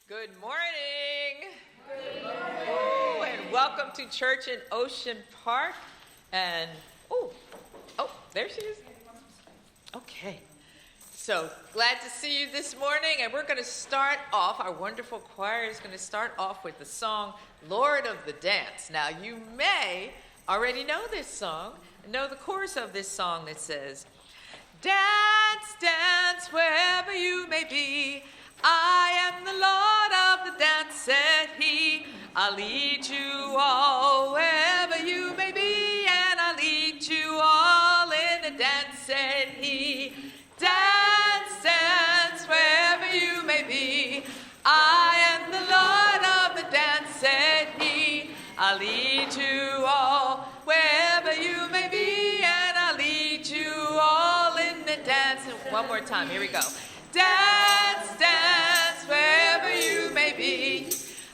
Good morning. Good morning. Ooh, and welcome to church in Ocean Park. And, there she is. Okay. So glad to see you this morning. And we're going to start off, our wonderful choir is going to start off with the song, Lord of the Dance. Now, you may already know this song, know the chorus of this song that says, dance, dance, wherever you may be. I am the Lord of the dance, said he. I'll lead you all wherever you may be, and I'll lead you all in the dance, said he. Dance, dance, wherever you may be. I am the Lord of the dance, said he. I'll lead you all wherever you may be, and I'll lead you all in the dance. And one more time, here we go. Dance, dance, wherever you may be.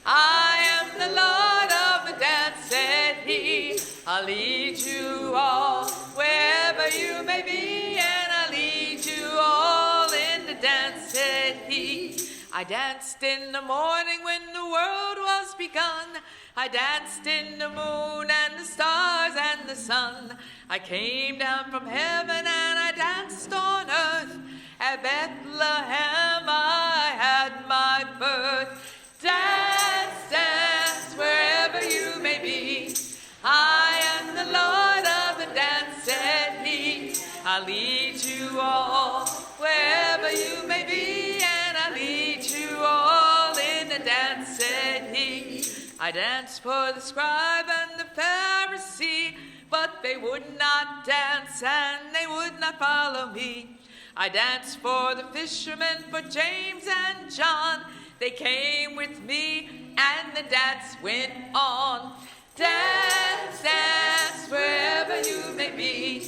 I am the Lord of the dance, said he. I'll lead you all wherever you may be, and I'll lead you all in the dance, said he. I danced in the morning when the world was begun. I danced in the moon and the stars and the sun. I came down from heaven and I danced on earth. At Bethlehem I had my birth. Dance, dance, wherever you may be. I am the Lord of the dance, said he. I'll lead you all wherever you may be, and I'll lead you all in the dance, said he. I danced for the scribe and the Pharisee, but they would not dance and they would not follow me. I danced for the fishermen, for James and John. They came with me, and the dance went on. Dance, dance, wherever you may be.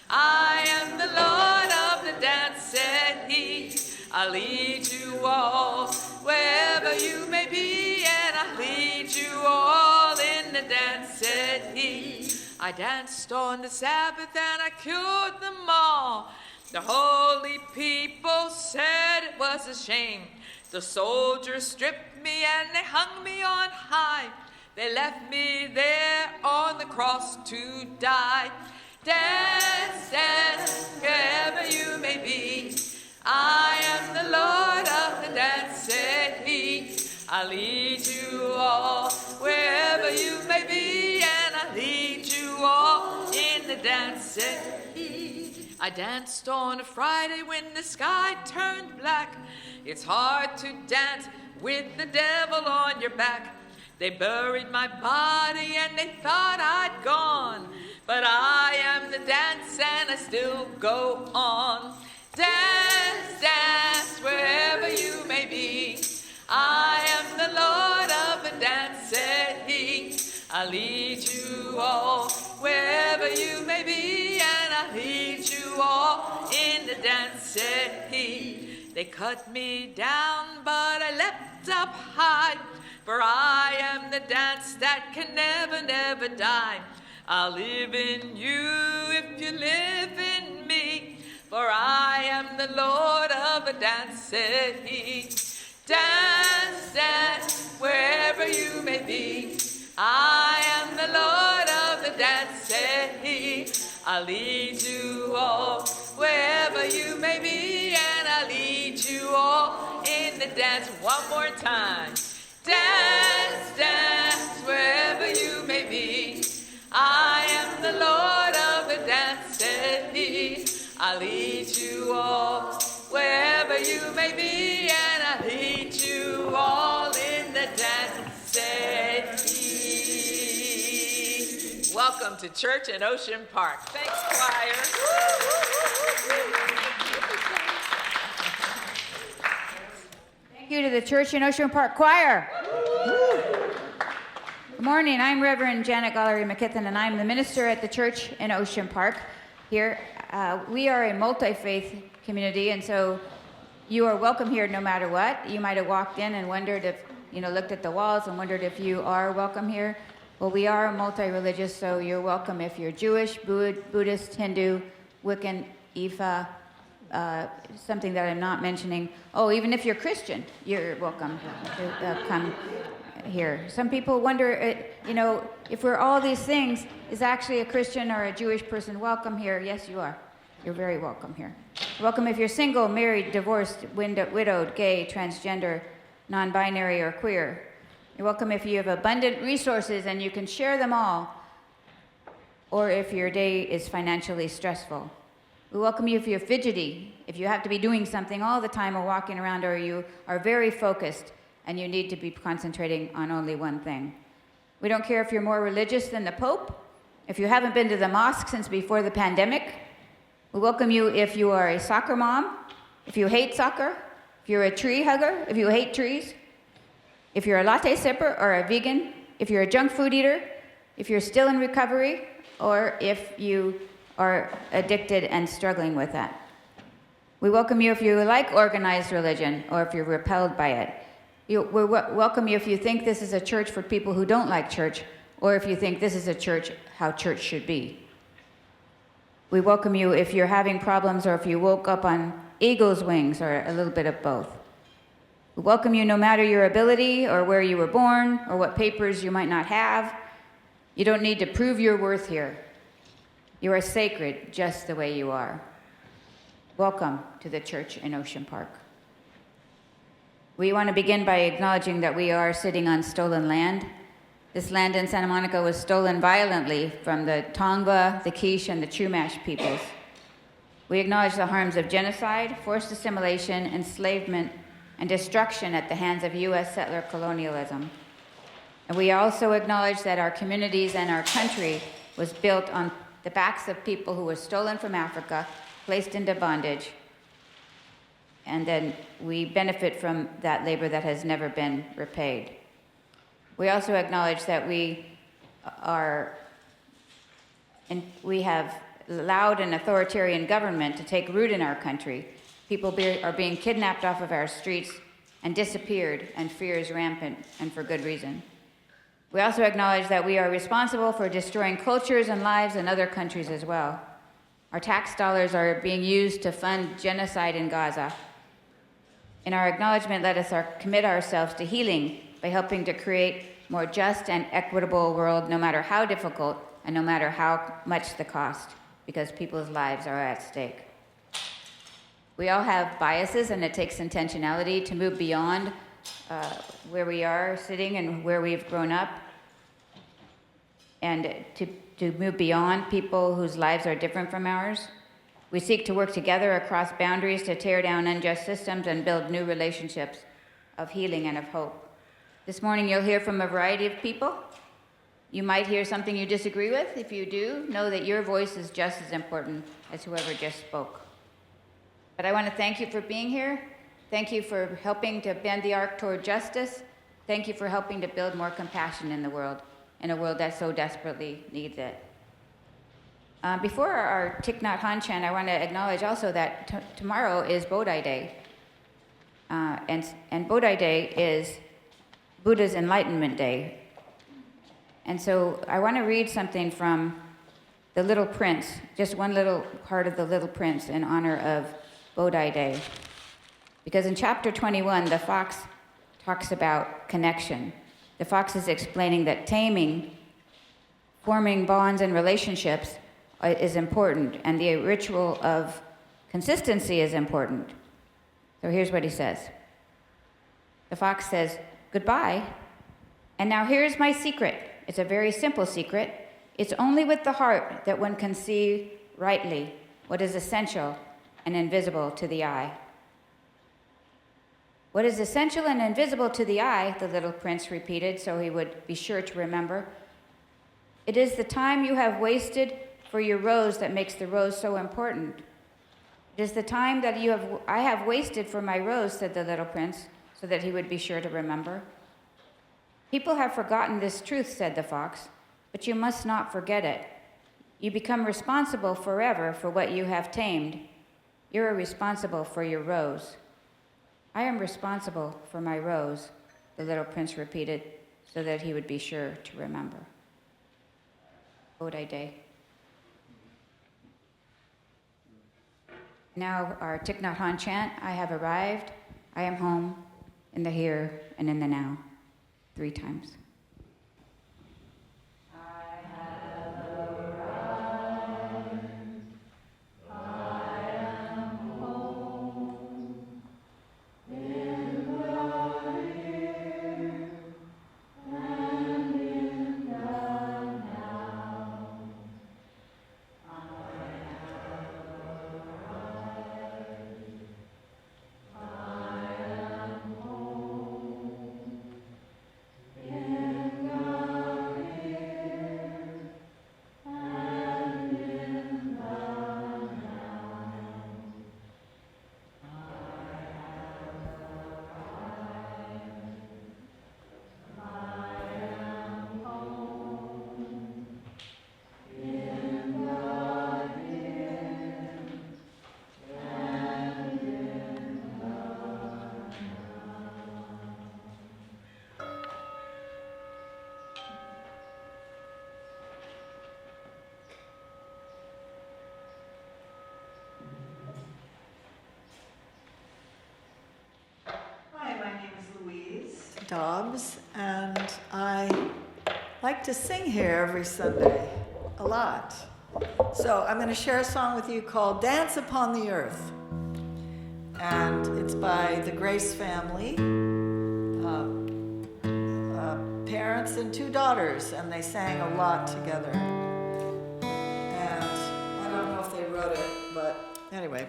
I am the Lord of the dance, said he. I'll lead you all wherever you may be, and I'll lead you all in the dance, said he. I danced on the Sabbath, and I cured them all. The holy people said it was a shame. The soldiers stripped me and they hung me on high. They left me there on the cross to die. Dance, dance, wherever you may be. I am the Lord of the dance, said he. I'll lead you all wherever you may be, and I'll lead you all in the dance, said he. I danced on a Friday when the sky turned black. It's hard to dance with the devil on your back. They buried my body and they thought I'd gone, but I am the dance and I still go on. Dance, dance, wherever you may be. I am the Lord of the dance, said he. I'll lead you all wherever you may be, and I'll lead you all in the dance, said he. They cut me down, but I leapt up high, for I am the dance that can never, never die. I'll live in you if you live in me, for I am the Lord of the dance, said he. Dance, dance, wherever you may be. I am the Lord of the dance, said he. I'll lead you all wherever you may be, and I'll lead you all in the dance. One more time. Dance, dance, wherever you may be. I am the Lord of the dance, said he. I'll lead you all wherever you may be, and I'll lead you all in the dance, said he. Welcome to church in Ocean Park. Thanks, choir. Thank you to the Church in Ocean Park Choir. Good morning. I'm Reverend Janet Gollery McKithen, and I'm the minister at the Church in Ocean Park here. We are a multi-faith community, and so you are welcome here no matter what. You might have walked in and wondered if, looked at the walls and wondered if you are welcome here. Well, we are multi-religious, so you're welcome if you're Jewish, Buddhist, Hindu, Wiccan, Ifa, something that I'm not mentioning. Oh, even if you're Christian, you're welcome to come here. Some people wonder, if we're all these things, is actually a Christian or a Jewish person welcome here? Yes, you are. You're very welcome here. Welcome if you're single, married, divorced, widowed, gay, transgender, non-binary, or queer. You're welcome if you have abundant resources and you can share them all, or if your day is financially stressful. We welcome you if you're fidgety, if you have to be doing something all the time or walking around, or you are very focused and you need to be concentrating on only one thing. We don't care if you're more religious than the Pope, if you haven't been to the mosque since before the pandemic. We welcome you if you are a soccer mom, if you hate soccer, if you're a tree hugger, if you hate trees, if you're a latte sipper or a vegan, if you're a junk food eater, if you're still in recovery, or if you are addicted and struggling with that. We welcome you if you like organized religion or if you're repelled by it. We welcome you if you think this is a church for people who don't like church, or if you think this is a church how church should be. We welcome you if you're having problems or if you woke up on eagle's wings, or a little bit of both. We welcome you no matter your ability or where you were born or what papers you might not have. You don't need to prove your worth here. You are sacred just the way you are. Welcome to the church in Ocean Park. We want to begin by acknowledging that we are sitting on stolen land. This land in Santa Monica was stolen violently from the Tongva, the Quiche, and the Chumash peoples. We acknowledge the harms of genocide, forced assimilation, enslavement, and destruction at the hands of U.S. settler colonialism. And we also acknowledge that our communities and our country was built on the backs of people who were stolen from Africa, placed into bondage, and then we benefit from that labor that has never been repaid. We also acknowledge that we have allowed an authoritarian government to take root in our country. People are being kidnapped off of our streets and disappeared, and fear is rampant, and for good reason. We also acknowledge that we are responsible for destroying cultures and lives in other countries as well. Our tax dollars are being used to fund genocide in Gaza. In our acknowledgement, let us commit ourselves to healing by helping to create a more just and equitable world, no matter how difficult and no matter how much the cost, because people's lives are at stake. We all have biases, and it takes intentionality to move beyond where we are sitting and where we've grown up, and to move beyond people whose lives are different from ours. We seek to work together across boundaries to tear down unjust systems and build new relationships of healing and of hope. This morning you'll hear from a variety of people. You might hear something you disagree with. If you do, know that your voice is just as important as whoever just spoke. But I want to thank you for being here. Thank you for helping to bend the arc toward justice. Thank you for helping to build more compassion in the world, in a world that so desperately needs it. Before our Thich Nhat Hanh chant, I want to acknowledge also that tomorrow is Bodhi Day. And Bodhi Day is Buddha's Enlightenment Day. And so I want to read something from The Little Prince, just one little part of The Little Prince in honor of Bodhi Day. Because in chapter 21, the fox talks about connection. The fox is explaining that taming, forming bonds and relationships is important, and the ritual of consistency is important. So here's what he says. The fox says, "Goodbye, and now here's my secret. It's a very simple secret. It's only with the heart that one can see rightly what is essential and invisible to the eye." What is essential and invisible to the eye, the little prince repeated so he would be sure to remember. It is the time you have wasted for your rose that makes the rose so important. It is the time that I have wasted for my rose, said the little prince, so that he would be sure to remember. People have forgotten this truth, said the fox, but you must not forget it. You become responsible forever for what you have tamed. You are responsible for your rose. I am responsible for my rose, the little prince repeated, so that he would be sure to remember. Bodhi Day. Now our Thich Nhat Hanh chant, I have arrived, I am home, in the here and in the now, 3 times. Louise, Dobbs, and I like to sing here every Sunday, a lot. So I'm going to share a song with you called Dance Upon the Earth. And it's by the Grace family, parents and 2 daughters, and they sang a lot together. And I don't know if they wrote it, but anyway.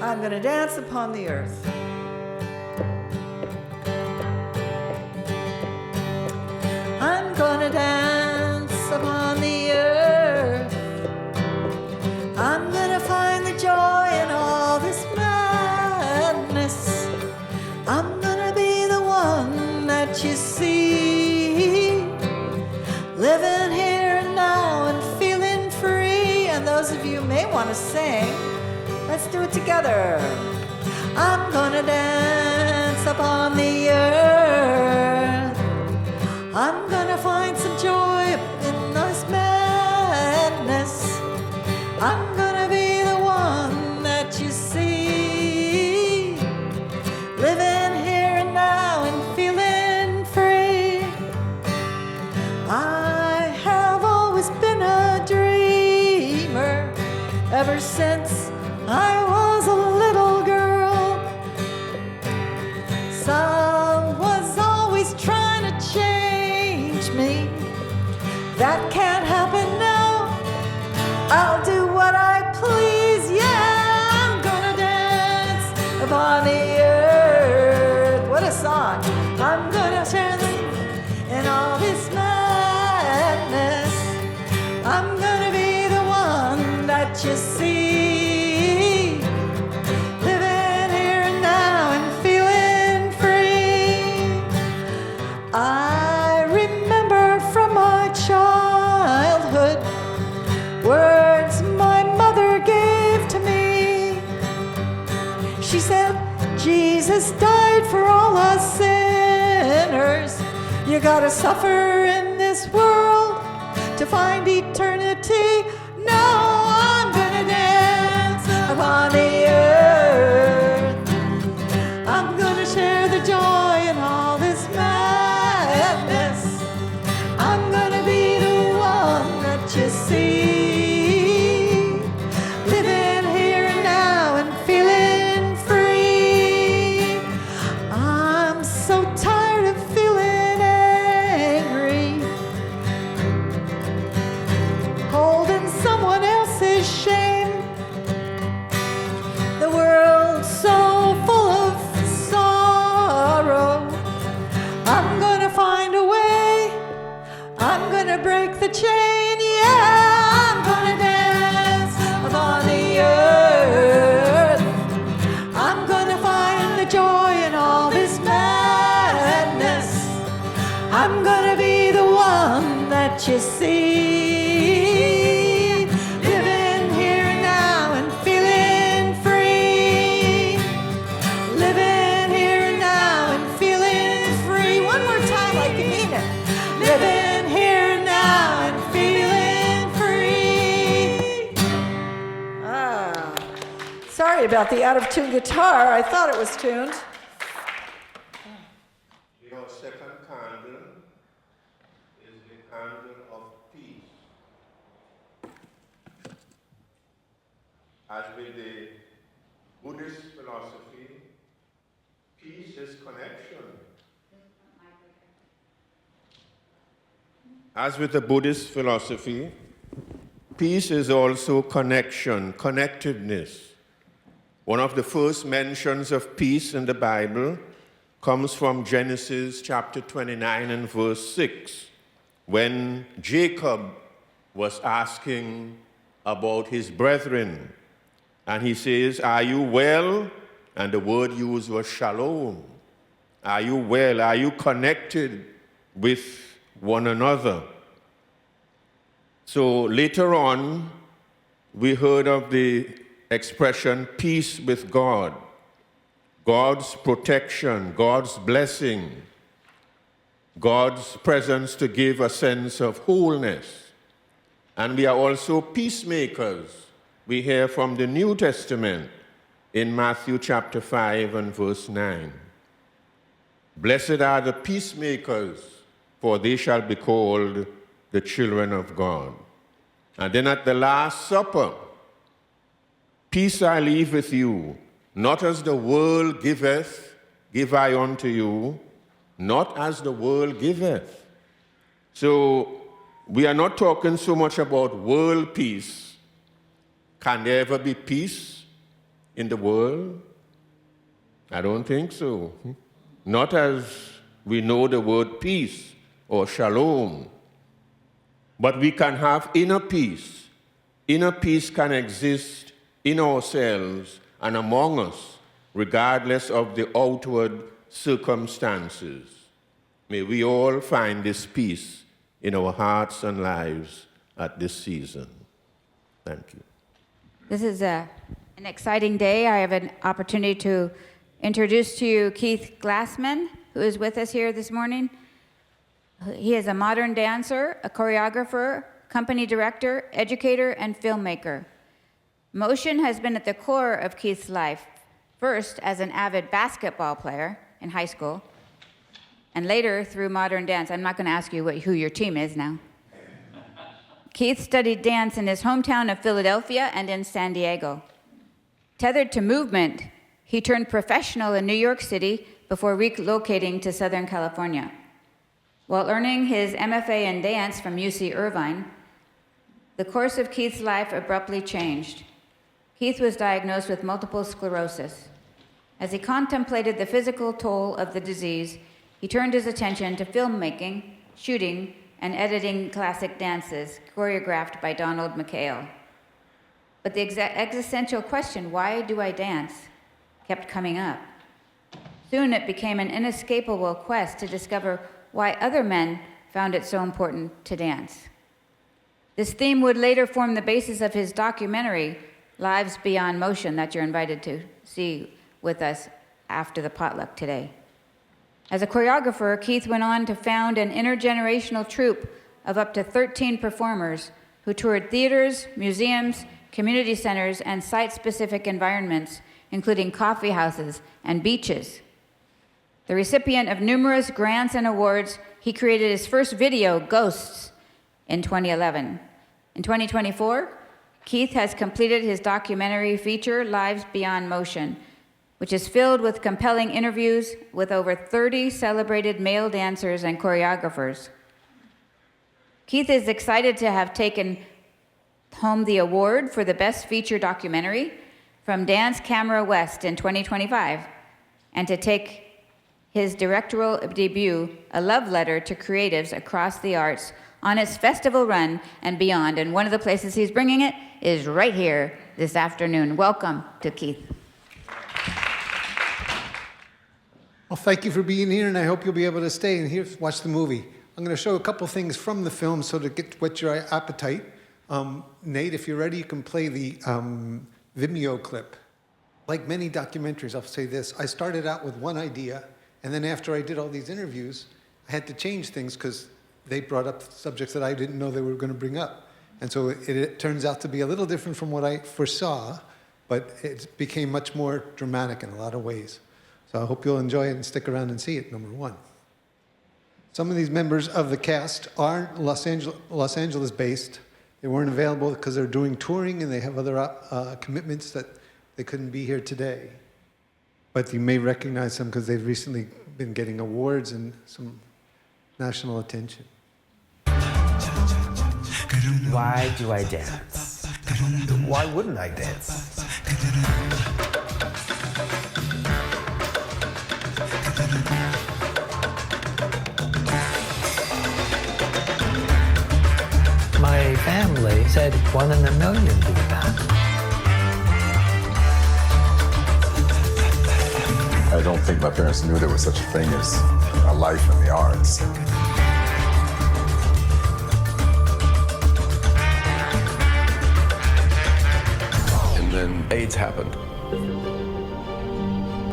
I'm going to dance upon the earth. I'm gonna dance upon the earth. I'm gonna find the joy in all this madness. I'm gonna be the one that you see, living here and now and feeling free. And those of you who may want to sing, let's do it together. I'm gonna dance upon the earth. I'm gonna find some joy in this madness. I'm gonna be the one that you see, living here and now and feeling free. I have always been a dreamer ever since I was a little girl. Someone's always trying to change me. That can't happen now. I'll do what I please. Yeah, I'm gonna dance upon the earth. What a song. I'm gonna dance in all this madness. I'm gonna be the one that you see, living here and now and feeling free. I remember from my childhood words my mother gave to me. She said, Jesus died for all us sinners. You gotta suffer in this world to find eternity. No, I'm gonna dance upon the earth. I'm gonna share the joy in all this madness. I'm gonna be the one that you see, living here and now and feeling free. I'm so tired of feeling angry, holding someone else's shame. The world's so full of sorrow. I'm gonna find a way. I'm gonna break the chain. Yeah, I'm gonna dance upon the earth. I'm gonna find the joy in all this madness. I'm gonna be the one that you see, living here now and feeling free, living here now and feeling free. One more time like you mean it. Living here now and feeling free. sorry about the out-of-tune guitar. I thought it was tuned. Your second candle is the candle of peace. As with the Buddhist philosophy, peace is connection. As with the Buddhist philosophy, peace is also connection, connectedness. One of the first mentions of peace in the Bible comes from Genesis chapter 29 and verse 6, when Jacob was asking about his brethren. And he says, "Are you well?" And the word used was shalom. Are you well? Are you connected with one another? So later on, we heard of the expression peace with God, God's protection, God's blessing, God's presence to give a sense of wholeness. And we are also peacemakers. We hear from the New Testament in Matthew chapter 5 and verse 9. Blessed are the peacemakers, for they shall be called the children of God. And then at the Last Supper, peace I leave with you, not as the world giveth, give I unto you, not as the world giveth. So we are not talking so much about world peace. Can there ever be peace in the world? I don't think so. Not as we know the word peace or shalom. But we can have inner peace. Inner peace can exist in ourselves and among us, regardless of the outward circumstances. May we all find this peace in our hearts and lives at this season. Thank you. This is an exciting day. I have an opportunity to introduce to you Keith Glassman, who is with us here this morning. He is a modern dancer, a choreographer, company director, educator, and filmmaker. Motion has been at the core of Keith's life, first as an avid basketball player in high school, and later through modern dance. I'm not going to ask you who your team is now. Keith studied dance in his hometown of Philadelphia and in San Diego. Tethered to movement, he turned professional in New York City before relocating to Southern California. While earning his MFA in dance from UC Irvine, the course of Keith's life abruptly changed. Keith was diagnosed with multiple sclerosis. As he contemplated the physical toll of the disease, he turned his attention to filmmaking, shooting, and editing classic dances choreographed by Donald McHale. But the existential question, why do I dance, kept coming up. Soon it became an inescapable quest to discover why other men found it so important to dance. This theme would later form the basis of his documentary, Lives Beyond Motion, that you're invited to see with us after the potluck today. As a choreographer, Keith went on to found an intergenerational troupe of up to 13 performers who toured theaters, museums, community centers, and site-specific environments, including coffee houses and beaches. The recipient of numerous grants and awards, he created his first video, Ghosts, in 2011. In 2024, Keith has completed his documentary feature, Lives Beyond Motion, which is filled with compelling interviews with over 30 celebrated male dancers and choreographers. Keith is excited to have taken home the award for the Best Feature Documentary from Dance Camera West in 2025, and to take his directorial debut, A Love Letter to Creatives Across the Arts, on its festival run and beyond. And one of the places he's bringing it is right here this afternoon. Welcome to Keith. Well, thank you for being here, and I hope you'll be able to stay and watch the movie. I'm going to show a couple things from the film so to whet your appetite. Nate, if you're ready, you can play the Vimeo clip. Like many documentaries, I'll say this. I started out with one idea, and then after I did all these interviews, I had to change things because they brought up subjects that I didn't know they were going to bring up. And so it turns out to be a little different from what I foresaw. but it became much more dramatic in a lot of ways. So I hope you'll enjoy it and stick around and see it, number one. Some of these members of the cast are Los Angeles based. They weren't available because they're doing touring and they have other commitments that they couldn't be here today. But you may recognize them because they've recently been getting awards and some national attention. Why do I dance? Why wouldn't I dance? My family said 1 in a million do that. I don't think my parents knew there was such a thing as a life in the arts. And then AIDS happened.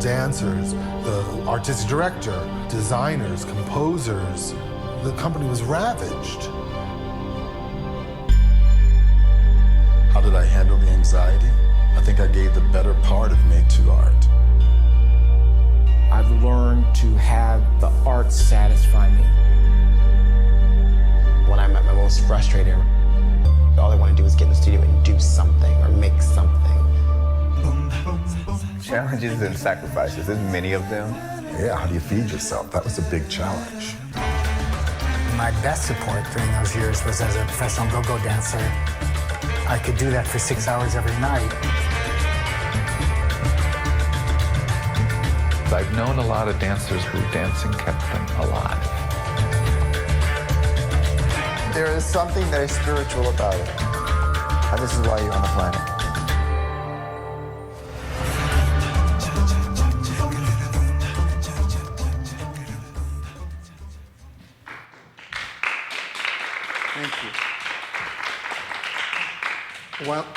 Dancers, the artistic director, designers, composers, the company was ravaged. How did I handle the anxiety? I think I gave the better part of me to art. I've learned to have the arts satisfy me. When I'm at my most frustrated, all I want to do is get in the studio and do something or make something. Challenges and sacrifices, there's many of them. Yeah, how do you feed yourself? That was a big challenge. My best support during those years was as a professional go-go dancer. I could do that for 6 hours every night. I've known a lot of dancers who dancing kept them alive. There is something that is spiritual about it. And this is why you're on the planet. Thank you.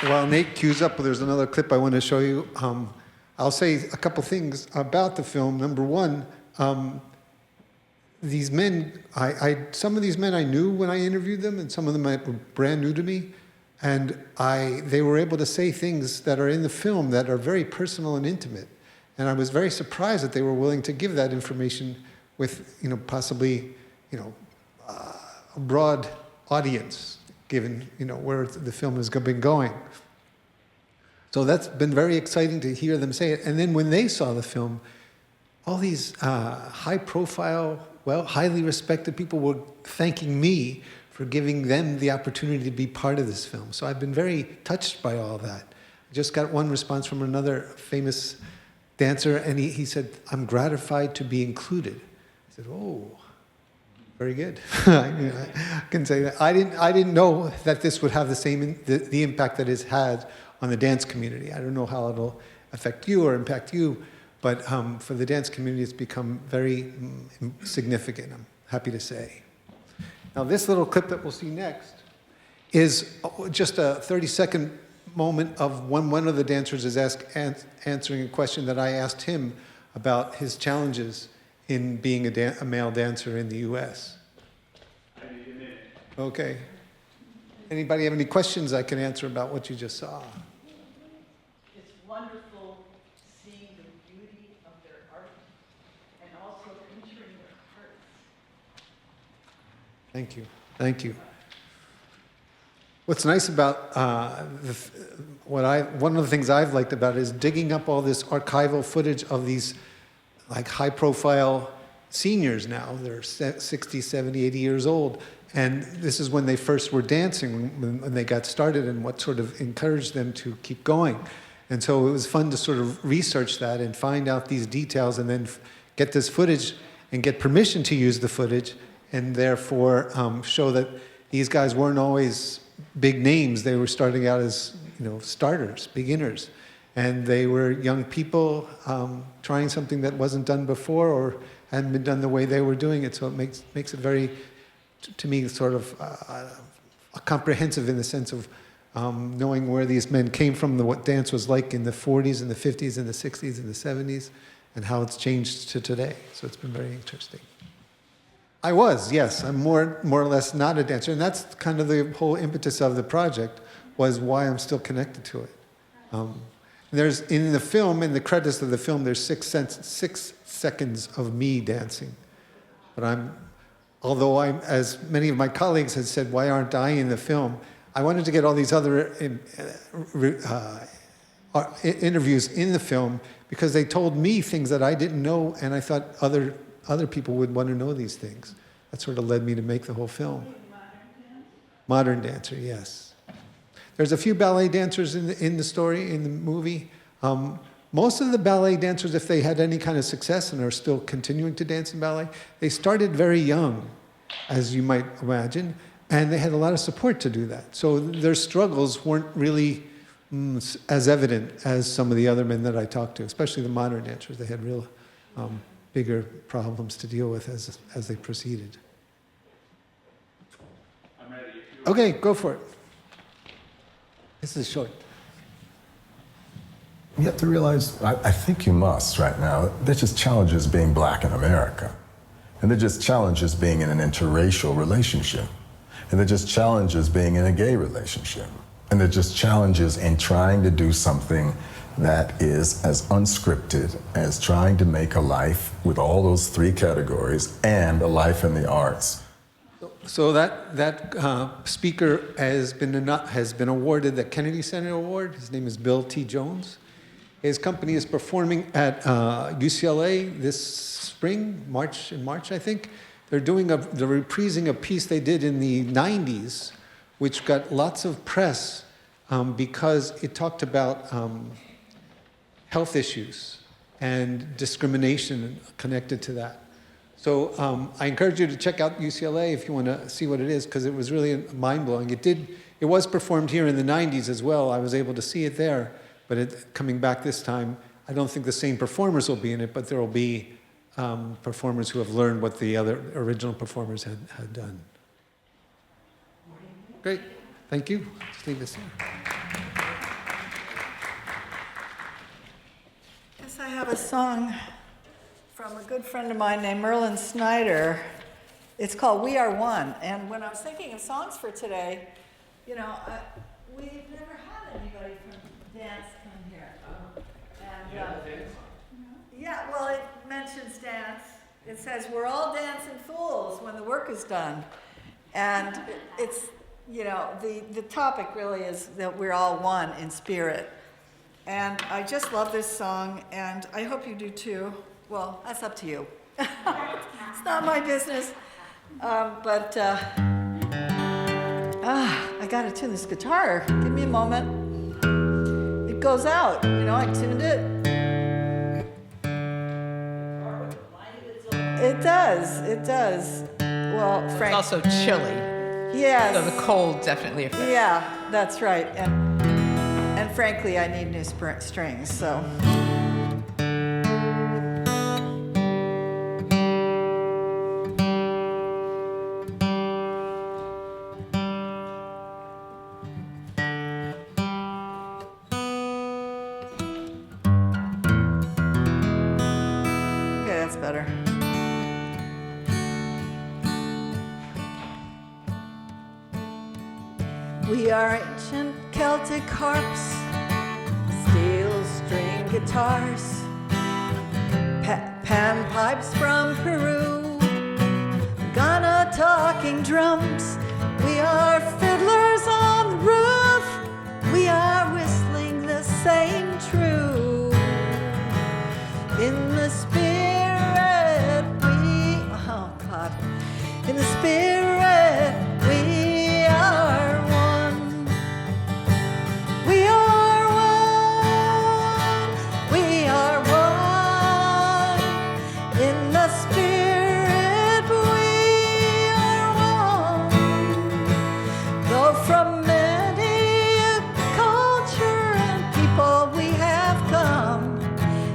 While Nate cues up, there's another clip I want to show you. I'll say a couple things about the film. Number one, these men, some of these men I knew when I interviewed them, and some of them were brand new to me. And they were able to say things that are in the film that are very personal and intimate. And I was very surprised that they were willing to give that information with, possibly, a broad audience, given, where the film has been going. So that's been very exciting to hear them say it. And then when they saw the film, all these high-profile, highly respected people were thanking me for giving them the opportunity to be part of this film. So I've been very touched by all that. I just got one response from another famous dancer, and he said, "I'm gratified to be included." I said, "Oh, very good." I can say that. I didn't know that this would have the impact that it's had on the dance community. I don't know how it'll affect you or impact you, but for the dance community, it's become very significant, I'm happy to say. Now, this little clip that we'll see next is just a 30-second moment of when one of the dancers is answering a question that I asked him about his challenges in being a male dancer in the U.S. I need a minute. Okay. Anybody have any questions I can answer about what you just saw? It's wonderful seeing the beauty of their art and also entering their hearts. Thank you. Thank you. What's nice about one of the things I've liked about it is digging up all this archival footage of these like high-profile seniors now. They're 60, 70, 80 years old. And this is when they first were dancing, when they got started, and what sort of encouraged them to keep going. And so it was fun to sort of research that and find out these details and then get this footage and get permission to use the footage, and therefore show that these guys weren't always big names. They were starting out as starters, beginners. And they were young people trying something that wasn't done before or hadn't been done the way they were doing it. So it makes it very, to me, sort of comprehensive in the sense of knowing where these men came from, what dance was like in the 40s and the 50s and the 60s and the 70s, and how it's changed to today. So it's been very interesting. I was, yes. I'm more or less not a dancer. And that's kind of the whole impetus of the project, was why I'm still connected to it. There's, in the film, in the credits of the film, there's 6 seconds of me dancing. But although as many of my colleagues had said, why aren't I in the film? I wanted to get all these other interviews in the film because they told me things that I didn't know, and I thought other people would want to know these things. That sort of led me to make the whole film. Modern dancer, yes. There's a few ballet dancers in the story, in the movie. Most of the ballet dancers, if they had any kind of success and are still continuing to dance in ballet, they started very young, as you might imagine, and they had a lot of support to do that. So their struggles weren't really as evident as some of the other men that I talked to, especially the modern dancers. They had real bigger problems to deal with as they proceeded. I'm ready. Okay, go for it. This is short. You have to realize, I think you must right now, there's just challenges being black in America. And there's just challenges being in an interracial relationship. And there's just challenges being in a gay relationship. And there's just challenges in trying to do something that is as unscripted as trying to make a life with all those 3 categories and a life in the arts. So that speaker has been awarded the Kennedy Center Award. His name is Bill T. Jones. His company is performing at UCLA this spring, in March, I think. They're reprising a piece they did in the 90s, which got lots of press because it talked about health issues and discrimination connected to that. So I encourage you to check out UCLA if you want to see what it is, because it was really mind-blowing. It was performed here in the 90s as well. I was able to see it there. But coming back this time, I don't think the same performers will be in it, but there will be performers who have learned what the other original performers had done. Great. Thank you. Just leave this here. Yes, I have a song from a good friend of mine named Merlin Snyder. It's called We Are One. And when I was thinking of songs for today, we've never had anybody from dance come here. Yeah, well, it mentions dance. It says, we're all dancing fools when the work is done. And it's, the topic really is that we're all one in spirit. And I just love this song, and I hope you do too. Well, that's up to you. It's not my business. I gotta tune this guitar. Give me a moment. It goes out, I tuned it. It does. Well, Frank. It's also chilly. Yes. So the cold definitely affects. Yeah, that's right. And frankly, I need new strings, so. We are ancient Celtic harps, steel string guitars, pan pipes from Peru, Ghana talking drums. We are fiddlers on the roof, we are whistling the same tune. In the spirit in the spirit we are one. We are one. We are one. In the spirit we are one. Though from many a culture and people we have come,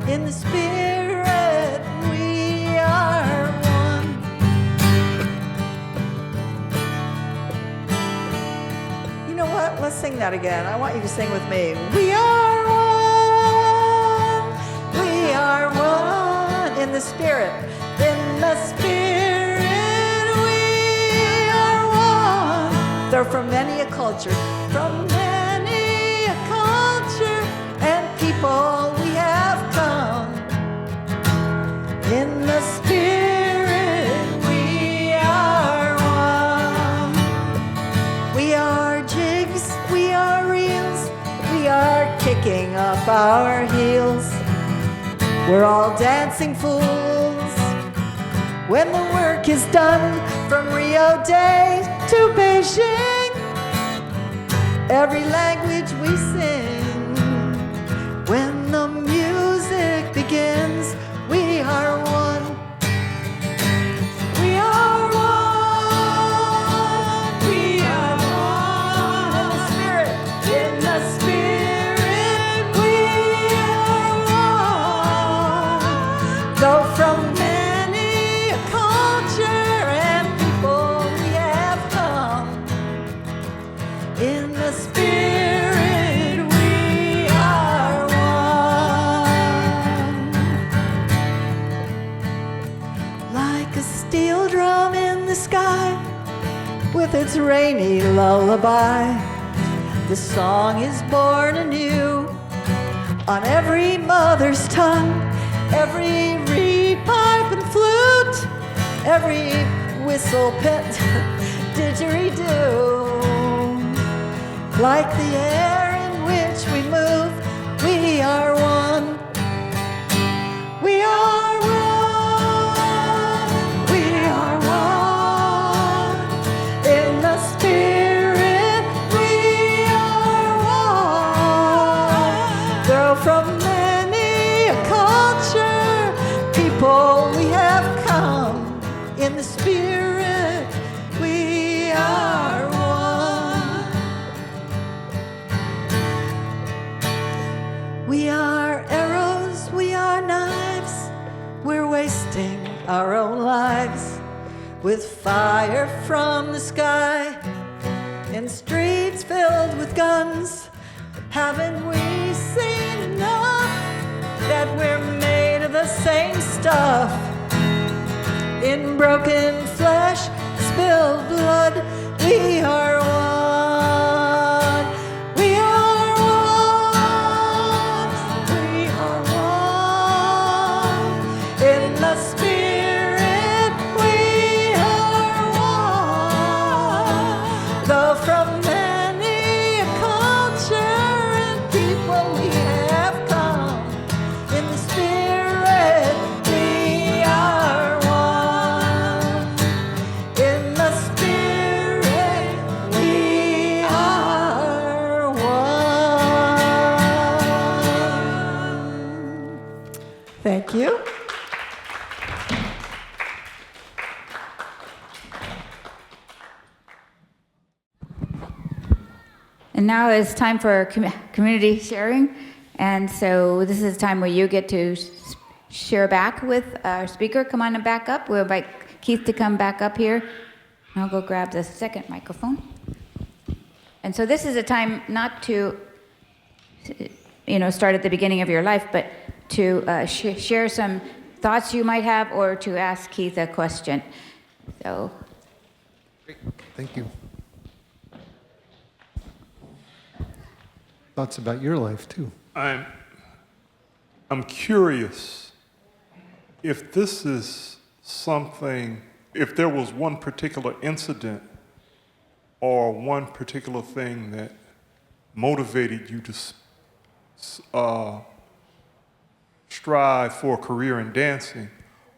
in the spirit we are one. You know what? Let's sing that again. I want you to sing with me. We are one. We are one. In the spirit. In the spirit we are one. They're from many a culture. From many a culture and people our heels. We're all dancing fools. When the work is done, from Rio de to Beijing, every language we sing. When the music begins, we are one. We are one. We are one. In the spirit, we are one. Though from many a culture and people we have come, in the spirit we are one. Like a steel drum in the sky, with its rainy lullaby, the song is born anew on every mother's tongue, every reed, pipe, and flute, every whistle, pit, didgeridoo. Like the air in which we move, we are one. We are one. We are one. In the spirit, we are one. Though from many a culture, people we have come, in the spirit, we are one. We are arrows, we are knives. We're wasting our own lives with fire from the sky in streets filled with guns. Haven't we seen enough that we're made of the same stuff? In broken flesh, spilled blood, we are one. We are one. We are one. In the spirit, we are one. Though from many a culture and people we have come, in the spirit, we are one. In the spirit, we are one. Thank you. And now it's time for community sharing. And so this is a time where you get to share back with our speaker. Come on and back up. We'll invite Keith to come back up here. I'll go grab the second microphone. And so this is a time not to, start at the beginning of your life, but to share some thoughts you might have or to ask Keith a question. So. Great. Thank you. Thoughts about your life, too. I'm curious if this is something, if there was one particular incident or one particular thing that motivated you to strive for a career in dancing,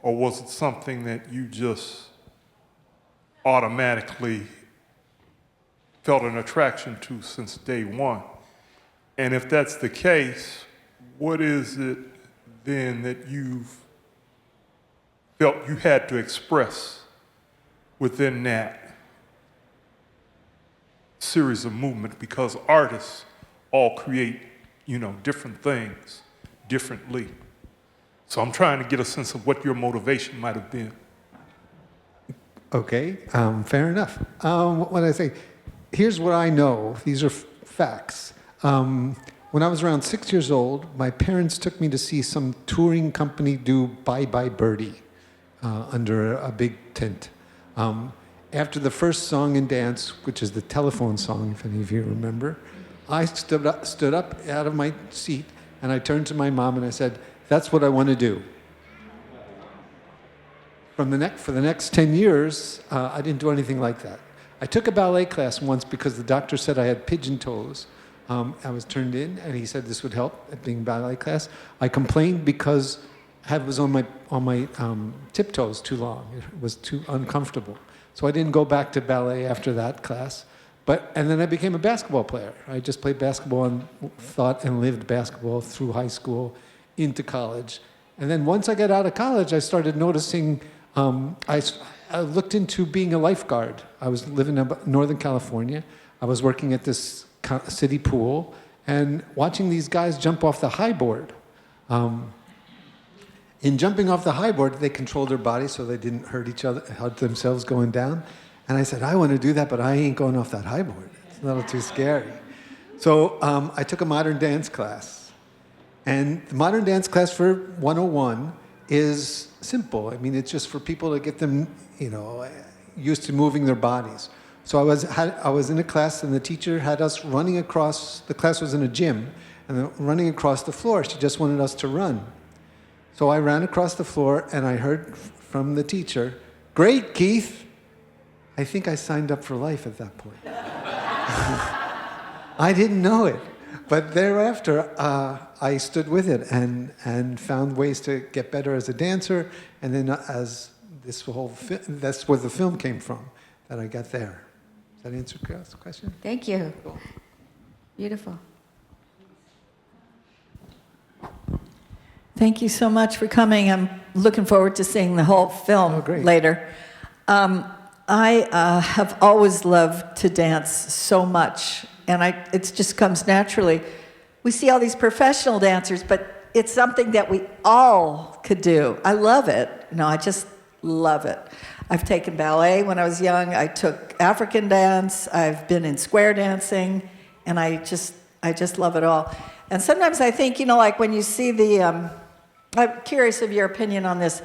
or was it something that you just automatically felt an attraction to since day one? And if that's the case, what is it then that you've felt you had to express within that series of movement? Because artists all create, different things differently. So I'm trying to get a sense of what your motivation might have been. Okay, fair enough. What I say, here's what I know. These are facts. When I was around 6 years old, my parents took me to see some touring company do Bye Bye Birdie under a big tent. After the first song and dance, which is the telephone song, if any of you remember, I stood up out of my seat and I turned to my mom and I said, "That's what I want to do." For the next 10 years, I didn't do anything like that. I took a ballet class once because the doctor said I had pigeon toes, I was turned in, and he said this would help at being ballet class. I complained because I was on my tiptoes too long. It was too uncomfortable. So I didn't go back to ballet after that class. And then I became a basketball player. I just played basketball and thought and lived basketball through high school into college. And then once I got out of college, I started noticing, I looked into being a lifeguard. I was living in Northern California. I was working at this city pool and watching these guys jump off the high board. In jumping off the high board, they controlled their body so they didn't hurt themselves going down. And I said, I want to do that, but I ain't going off that high board. It's a little too scary. So I took a modern dance class. And the modern dance class for 101 is simple. I mean, it's just for people to get them, used to moving their bodies. So I was in a class, and the teacher had us running across. The class was in a gym, and running across the floor. She just wanted us to run. So I ran across the floor, and I heard from the teacher, "Great, Keith." I think I signed up for life at that point. I didn't know it. But thereafter, I stood with it and found ways to get better as a dancer. And then that's where the film came from, that I got there. Does that answer the question? Thank you. Cool. Beautiful. Thank you so much for coming. I'm looking forward to seeing the whole film later. I have always loved to dance so much, and it just comes naturally. We see all these professional dancers, but it's something that we all could do. I love it. I just love it. I've taken ballet when I was young. I took African dance. I've been in square dancing, and I just love it all. And sometimes I think, like when you see I'm curious of your opinion on this.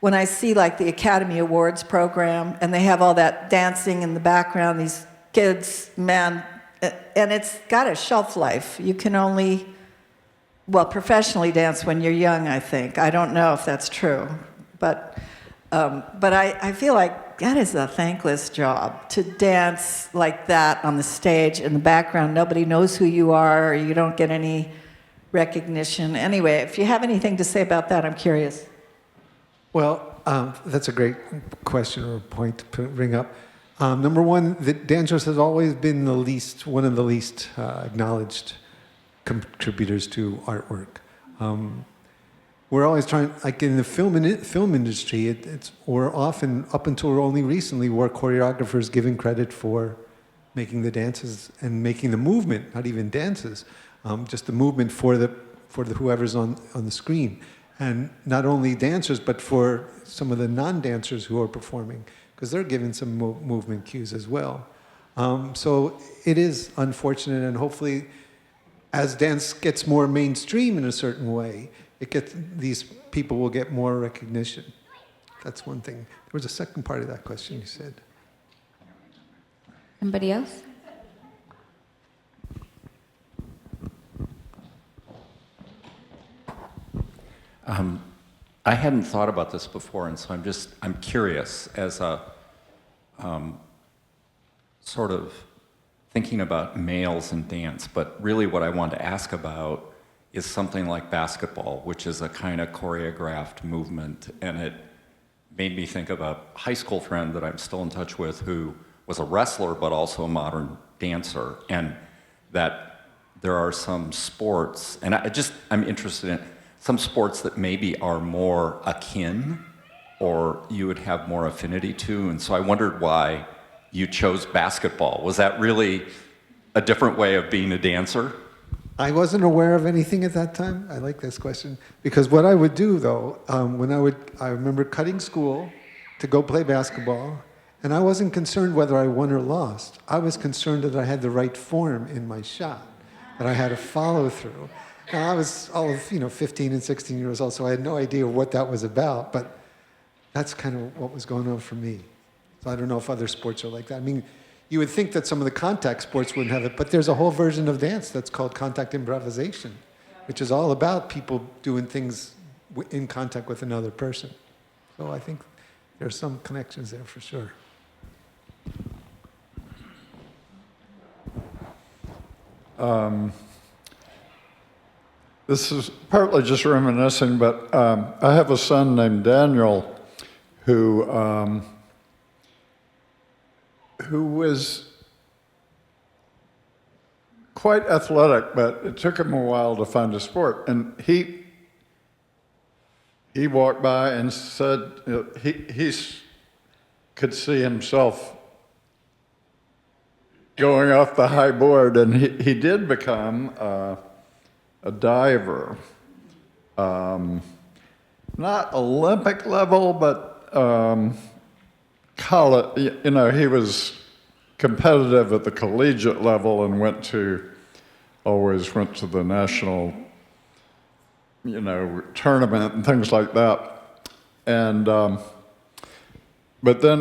When I see like the Academy Awards program and they have all that dancing in the background, these kids, man, and it's got a shelf life. You can only, professionally dance when you're young, I think. I don't know if that's true, but I feel like that is a thankless job, to dance like that on the stage in the background. Nobody knows who you are, or you don't get any recognition. Anyway, if you have anything to say about that, I'm curious. Well, that's a great question or point to bring up. Number one, the dancers has always been one of the least acknowledged contributors to artwork. We're always trying, like in the film industry, we're often, up until only recently, were choreographers given credit for making the dances and making the movement, not even dances, just the movement for the whoever's on the screen. And not only dancers, but for some of the non-dancers who are performing, because they're given some movement cues as well. So it is unfortunate, and hopefully, as dance gets more mainstream in a certain way, these people will get more recognition. That's one thing. There was a second part of that question you said. Somebody else? I hadn't thought about this before, and so I'm curious as a sort of thinking about males and dance, but really what I want to ask about is something like basketball, which is a kind of choreographed movement, and it made me think of a high school friend that I'm still in touch with who was a wrestler but also a modern dancer, and that there are some sports, and I'm interested in some sports that maybe are more akin or you would have more affinity to, and so I wondered why you chose basketball. Was that really a different way of being a dancer? I wasn't aware of anything at that time. I like this question. Because what I would do, though, I remember cutting school to go play basketball, and I wasn't concerned whether I won or lost. I was concerned that I had the right form in my shot, that I had a follow-through. Now, I was all of 15 and 16 years old, so I had no idea what that was about, but that's kind of what was going on for me. So I don't know if other sports are like that. I mean, you would think that some of the contact sports wouldn't have it, but there's a whole version of dance that's called contact improvisation, which is all about people doing things in contact with another person. So I think there's some connections there for sure. This is partly just reminiscing, but I have a son named Daniel who was quite athletic, but it took him a while to find a sport. And he walked by and said he could see himself going off the high board, and he did become a diver. Not Olympic level, but college, he was competitive at the collegiate level and always went to the national, tournament and things like that. And, but then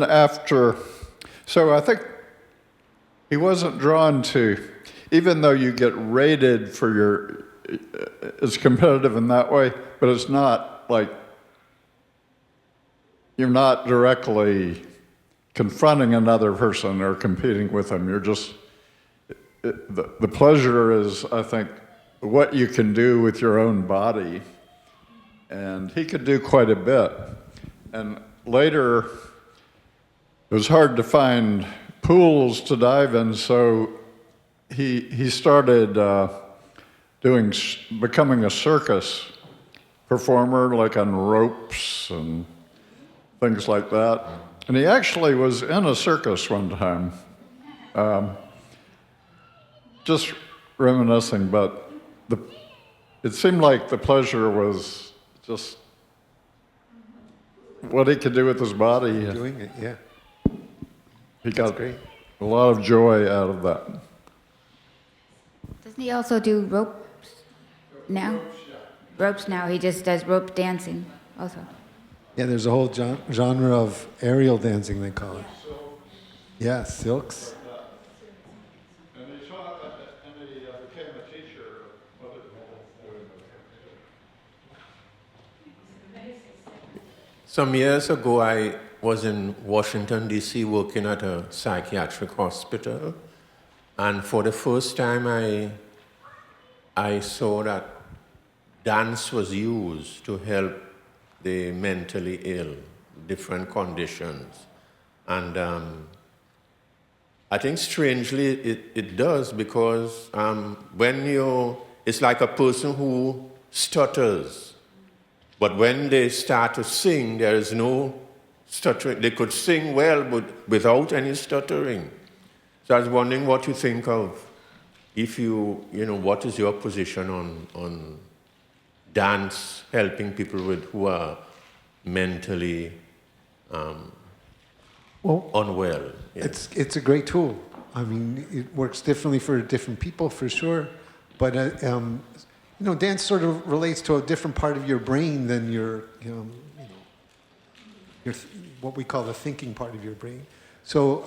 so I think he wasn't drawn to, even though you get rated for it's competitive in that way, but it's not like, you're not directly confronting another person or competing with them. You're just, the pleasure is, I think, what you can do with your own body. And he could do quite a bit. And later, it was hard to find pools to dive in, so he started becoming a circus performer, like on ropes and things like that. And he actually was in a circus one time. Just reminiscing, but it seemed like the pleasure was just what he could do with his body. Doing it, yeah. He got a lot of joy out of that. Doesn't he also do ropes now? Ropes now. He just does rope dancing also. Yeah, there's a whole genre of aerial dancing, they call it. Yeah, silks. And he became a teacher. Some years ago, I was in Washington, D.C., working at a psychiatric hospital. And for the first time, I saw that dance was used to help the mentally ill, different conditions. And I think strangely it does, because it's like a person who stutters, but when they start to sing, there is no stuttering. They could sing well, but without any stuttering. So I was wondering what you think of, what is your position on dance helping people who are mentally unwell? Yeah. It's a great tool. I mean, it works differently for different people, for sure. But dance sort of relates to a different part of your brain than your what we call the thinking part of your brain. So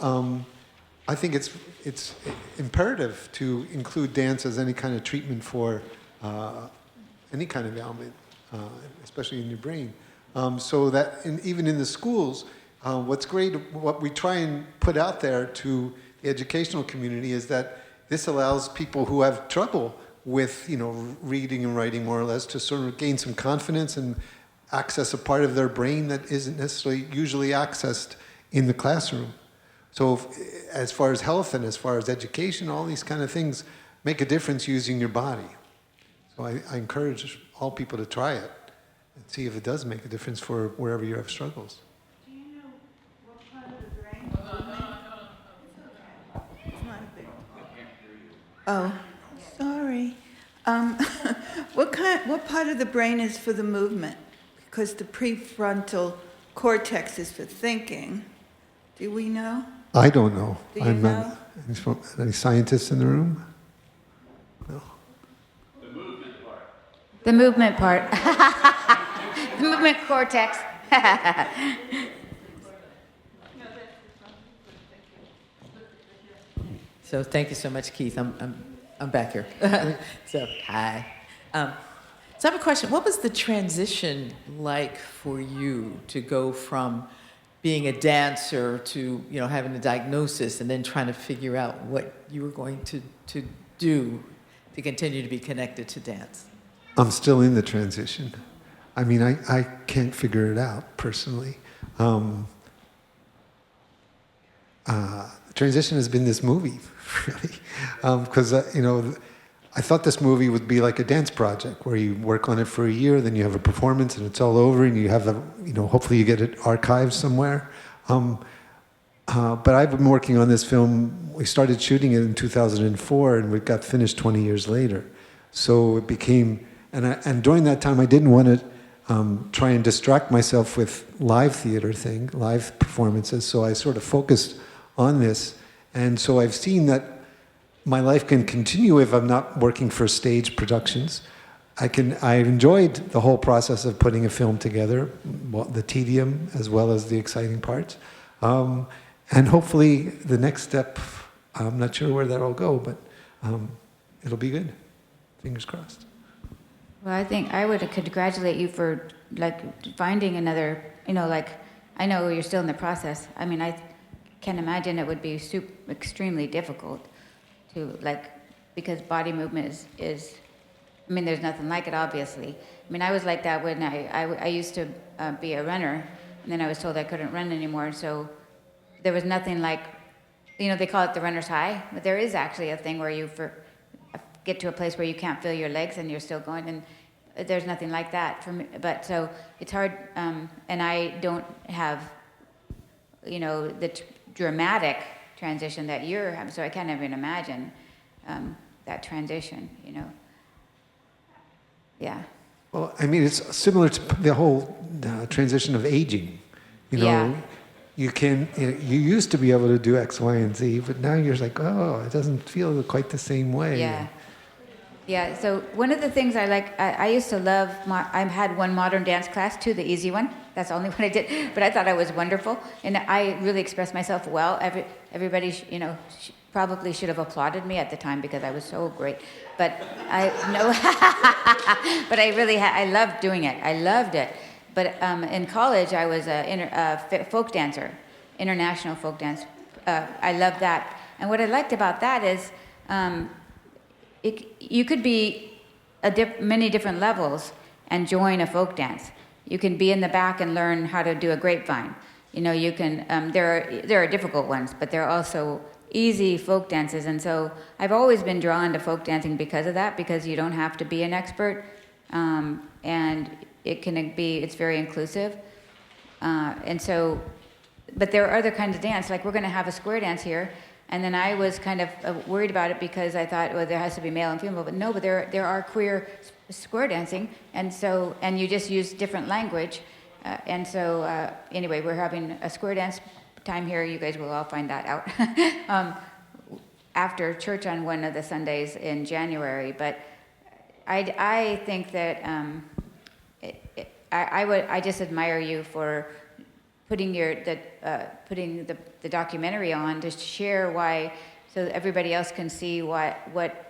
I think it's imperative to include dance as any kind of treatment for any kind of ailment, especially in your brain. So that even in the schools, what's great, what we try and put out there to the educational community is that this allows people who have trouble with, reading and writing more or less to sort of gain some confidence and access a part of their brain that isn't necessarily usually accessed in the classroom. So as far as health and as far as education, all these kind of things make a difference using your body. So I encourage all people to try it and see if it does make a difference for wherever you have struggles. Do you know what part of the brain? It's not a big. Oh, sorry. What part of the brain is for the movement? Because the prefrontal cortex is for thinking. Do we know? I don't know. Do you know? Any scientists in the room? No. The movement part. The movement cortex. So thank you so much, Keith. I'm back here. So hi. So I have a question. What was the transition like for you to go from being a dancer to having a diagnosis and then trying to figure out what you were going to do? to continue to be connected to dance? I'm still in the transition. I mean, I can't figure it out personally. The transition has been this movie, really, because I thought this movie would be like a dance project where you work on it for a year, then you have a performance, and it's all over, and you have hopefully you get it archived somewhere. But I've been working on this film. We started shooting it in 2004, and we got finished 20 years later. So it became, and during that time, I didn't want to try and distract myself with live performances. So I sort of focused on this, and so I've seen that my life can continue if I'm not working for stage productions. I enjoyed the whole process of putting a film together, the tedium as well as the exciting parts. And hopefully the next step, I'm not sure where that'll go, but it'll be good. Fingers crossed. Well, I think I would congratulate you for finding another, I know you're still in the process. I mean, I can imagine it would be extremely difficult to because body movement is I mean, there's nothing like it, obviously. I mean, I was like that when I used to be a runner, and then I was told I couldn't run anymore, so there was nothing like, they call it the runner's high, but there is actually a thing where you get to a place where you can't feel your legs and you're still going, and there's nothing like that for me. But so it's hard, and I don't have, the dramatic transition that you're having, so I can't even imagine that transition, Yeah. Well, I mean, it's similar to the whole transition of aging. Yeah. You used to be able to do X, Y, and Z, but now you're like, oh, it doesn't feel quite the same way. Yeah. Yeah, so one of the things I like, I used to love, I had one modern dance class too, the easy one. That's the only one I did, but I thought I was wonderful. And I really expressed myself well. Everybody, probably should have applauded me at the time because I was so great. But but I loved doing it. I loved it. But in college, I was a folk dancer, international folk dance. I loved that. And what I liked about that is, you could be many different levels and join a folk dance. You can be in the back and learn how to do a grapevine. You can. There are difficult ones, but there are also easy folk dances. And so I've always been drawn to folk dancing because of that, because you don't have to be an expert, and it's very inclusive. And so, but there are other kinds of dance. Like we're going to have a square dance here. And then I was kind of worried about it because I thought, well, there has to be male and female, but no, but there are queer square dancing, and you just use different language, anyway, we're having a square dance time here. You guys will all find that out after church on one of the Sundays in January. But I think that I just admire you for putting the documentary on to share why, so that everybody else can see what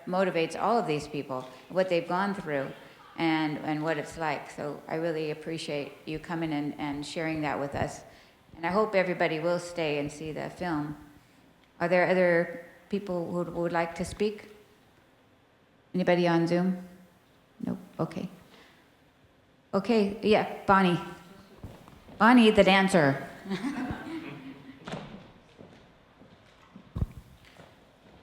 motivates all of these people, what they've gone through, and what it's like. So I really appreciate you coming and sharing that with us. And I hope everybody will stay and see the film. Are there other people who would like to speak? Anybody on Zoom? Nope. Okay. Okay, yeah, Bonnie. Bonnie, the dancer.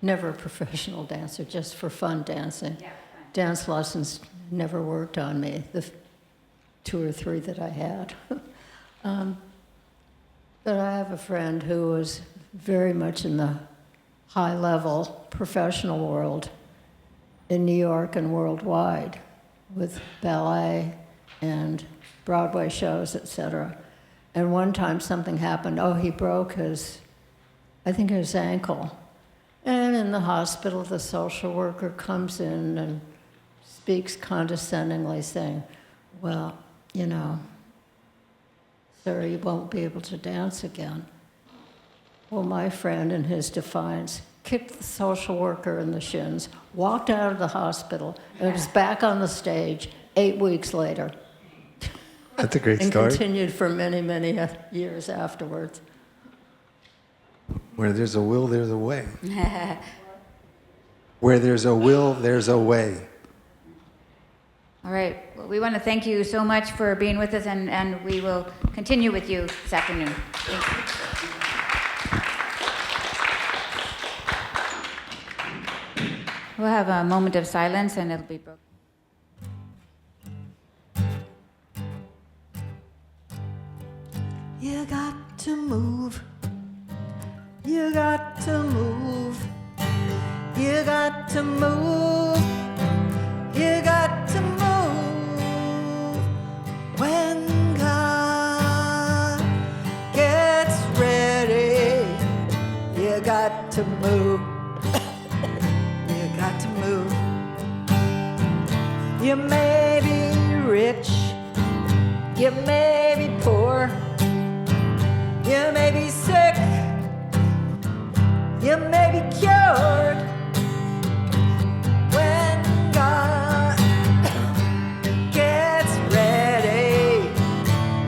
Never a professional dancer, just for fun dancing. Yeah, fun. Dance lessons never worked on me, the 2 or 3 that I had. But I have a friend who was very much in the high-level professional world in New York and worldwide with ballet and Broadway shows, etc. And one time something happened. He broke his ankle. And in the hospital, the social worker comes in and speaks condescendingly, saying, well, sir, you won't be able to dance again. Well, my friend, in his defiance, kicked the social worker in the shins, walked out of the hospital, and was back on the stage 8 weeks later. That's a great and story. And continued for many, many years afterwards. Where there's a will, there's a way. Where there's a will, there's a way. All right. Well, we want to thank you so much for being with us, and we will continue with you this afternoon. Thank you. We'll have a moment of silence, and it'll be broken. You got to move. You got to move. You got to move. You got to move. When God gets ready, you got to move. You got to move. You may be rich. You may be poor. You may be sick, you may be cured. When God gets ready,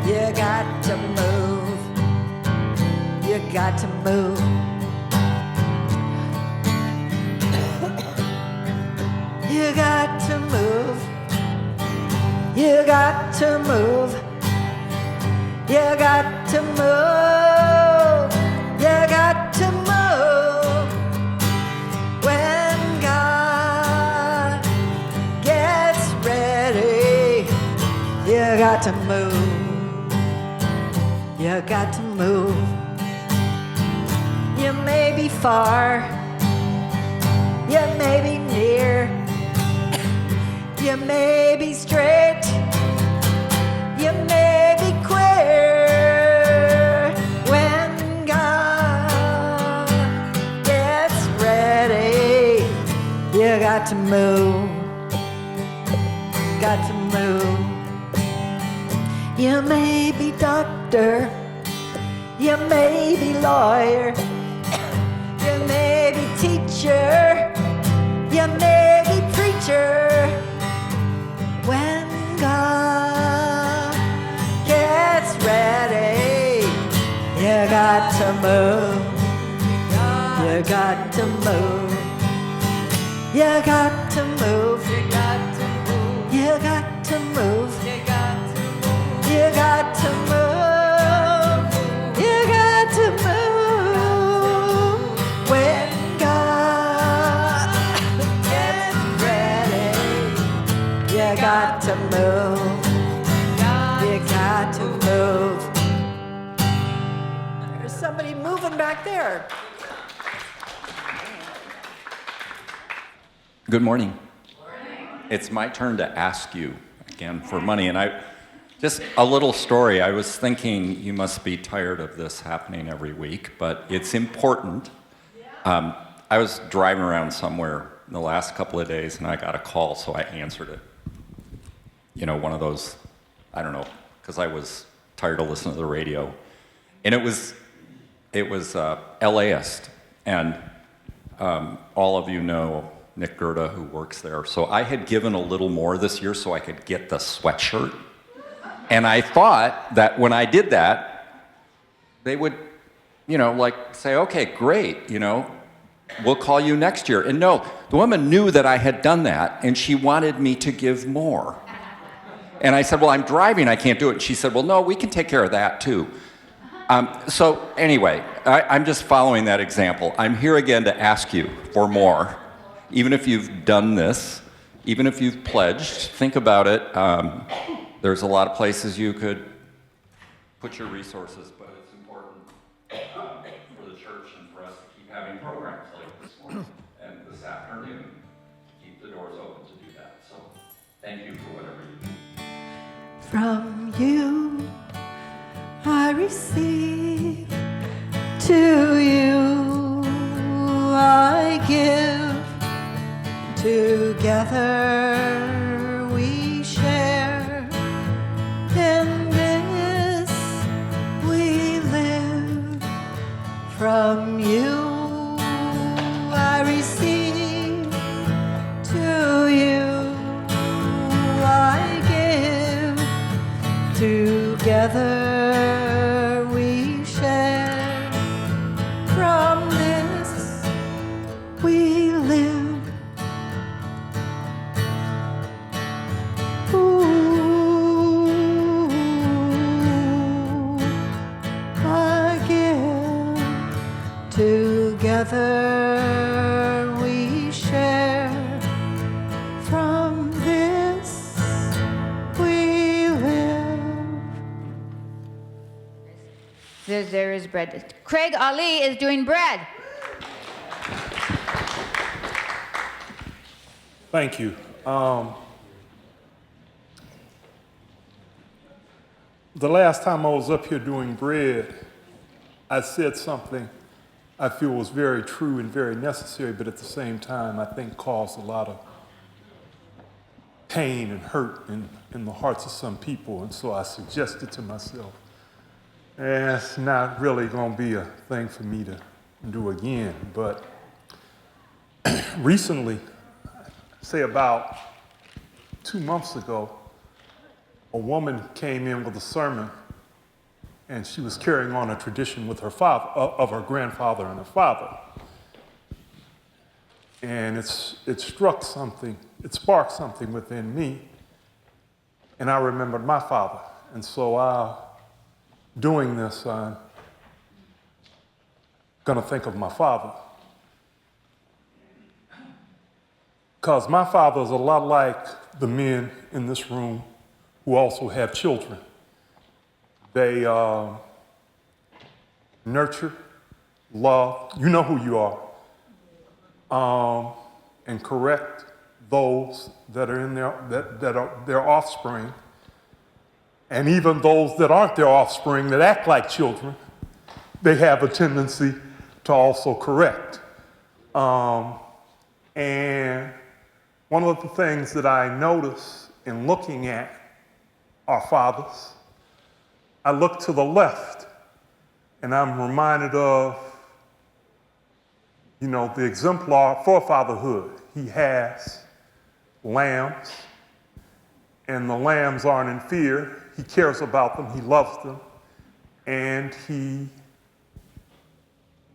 you got to move. You got to move. You got to move. You got to move. You got to move. You got to move. When God gets ready, you got to move. You got to move. You may be far. You may be near. You may be straight. You may be queer. When God gets ready, you got to move. Got to move. You may be doctor. You may be lawyer. You may be teacher. You may be preacher. When God gets ready, you got to move. You got to move. You got to move. You got to move. You got to move. You got to move. You got to move. When God gets ready, you got to move. You got to move. There's somebody moving back there. Good morning. It's my turn to ask you again for money. And just a little story. I was thinking you must be tired of this happening every week, but it's important. I was driving around somewhere in the last couple of days and I got a call, so I answered it. You know, one of those, I don't know, because I was tired of listening to the radio. And it was LAist. And all of you know Nick Gerda, who works there. So I had given a little more this year so I could get the sweatshirt. And I thought that when I did that, they would, you know, like say, okay, great, you know, we'll call you next year. And no, the woman knew that I had done that, and she wanted me to give more. And I said, well, I'm driving, I can't do it. And she said, well, no, we can take care of that too. So anyway, I'm just following that example. I'm here again to ask you for more. Even if you've done this, even if you've pledged, think about it. There's a lot of places you could put your resources, but it's important for the church and for us to keep having programs like this one and this afternoon. Keep the doors open to do that. So thank you for whatever you do. From you I receive, to you I give. Together we share, in this we live. From you I receive, to you I give. Together we share, from this we live. together we share. From this we live. There is bread. Craig Ali is doing bread. Thank you. The last time I was up here doing bread, I said something I feel was very true and very necessary, but at the same time, I think caused a lot of pain and hurt in the hearts of some people. And so I suggested to myself, it's not really going to be a thing for me to do again. But recently, say about 2 months ago, a woman came in with a sermon, and she was carrying on a tradition with her father, of her grandfather and her father. And it sparked something within me, and I remembered my father. And so doing this, I'm gonna think of my father. Because my father is a lot like the men in this room who also have children. They nurture, love, you know who you are, and correct those that are in that are their offspring, and even those that aren't their offspring that act like children, they have a tendency to also correct. And one of the things that I notice in looking at our fathers, I look to the left and I'm reminded of, the exemplar for fatherhood. He has lambs, and the lambs aren't in fear. He cares about them, he loves them, and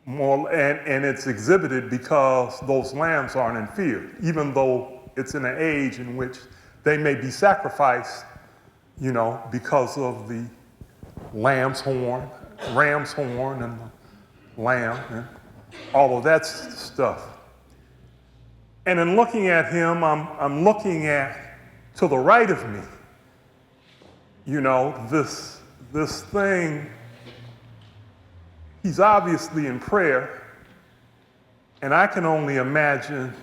and it's exhibited because those lambs aren't in fear, even though it's in an age in which they may be sacrificed, because of the ram's horn, and the lamb, and all of that stuff. And in looking at him, I'm looking at, to the right of me, this thing. He's obviously in prayer, and I can only imagine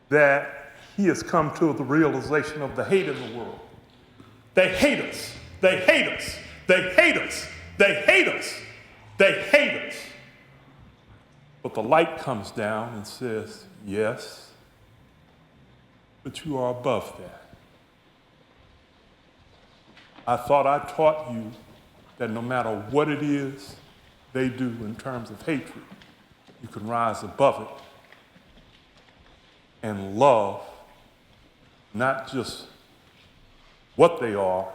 that he has come to the realization of the hate in the world. They hate us. They hate us. They hate us. They hate us. They hate us. But the light comes down and says, yes, but you are above that. I thought I taught you that no matter what it is they do in terms of hatred, you can rise above it and love not just what they are,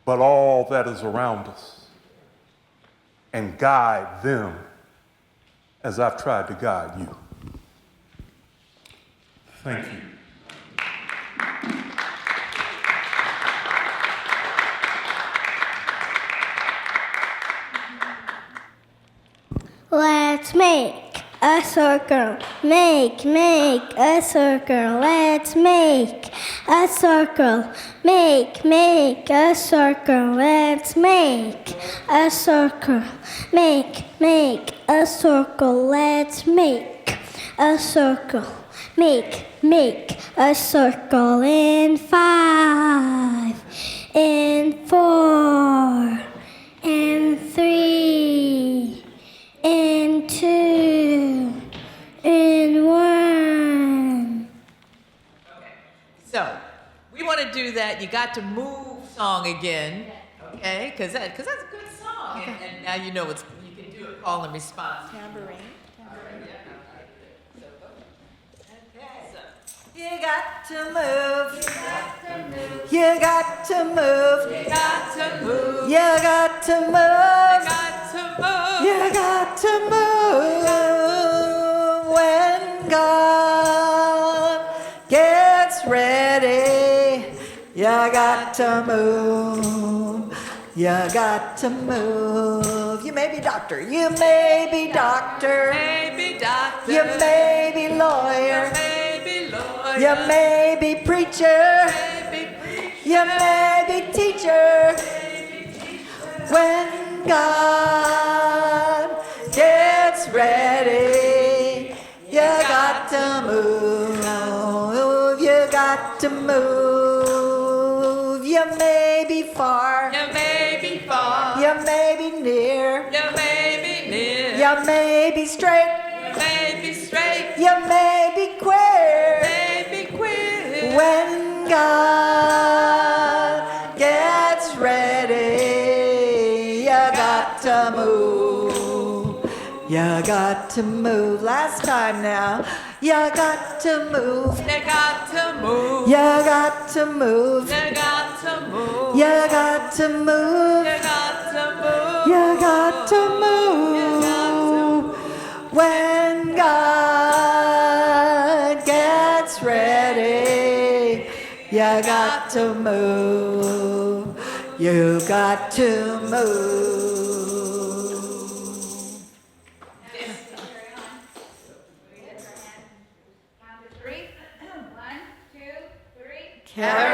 but all that is around us, and guide them as I've tried to guide you. Thank you. Let's make a circle. Make a circle. Let's make a circle. Make a circle. Let's make a circle. Make a circle. Let's make a circle. Make a circle in 5, in 4, in 3, in 2, in 1. So, we want to do that. You got to move song again, okay? Because that's a good song. Okay. And now you know you can do it call and response. Tambourine. You got to move. You got to move. You got to move. You got to move. You got to move. You got to move. When God gets ready, you got to move. You got to move. You may be doctor. You may be doctor. Maybe doctor. You may be lawyer. Maybe lawyer. You may be preacher. You may be teacher. When God gets ready, you got to move. You got to move. You may be far. You may be far. You may be near. You may be near. You may be straight. You may be straight. You may be queer. May be queer. When God gets ready, you got to move. You got to move. Last time now. You got to move. You got to move. You got to move. You got to move. You got to move. You got to move. You got to move. When God gets ready, you got to move. You got to move. Count to three. 1, 2, 3. Carry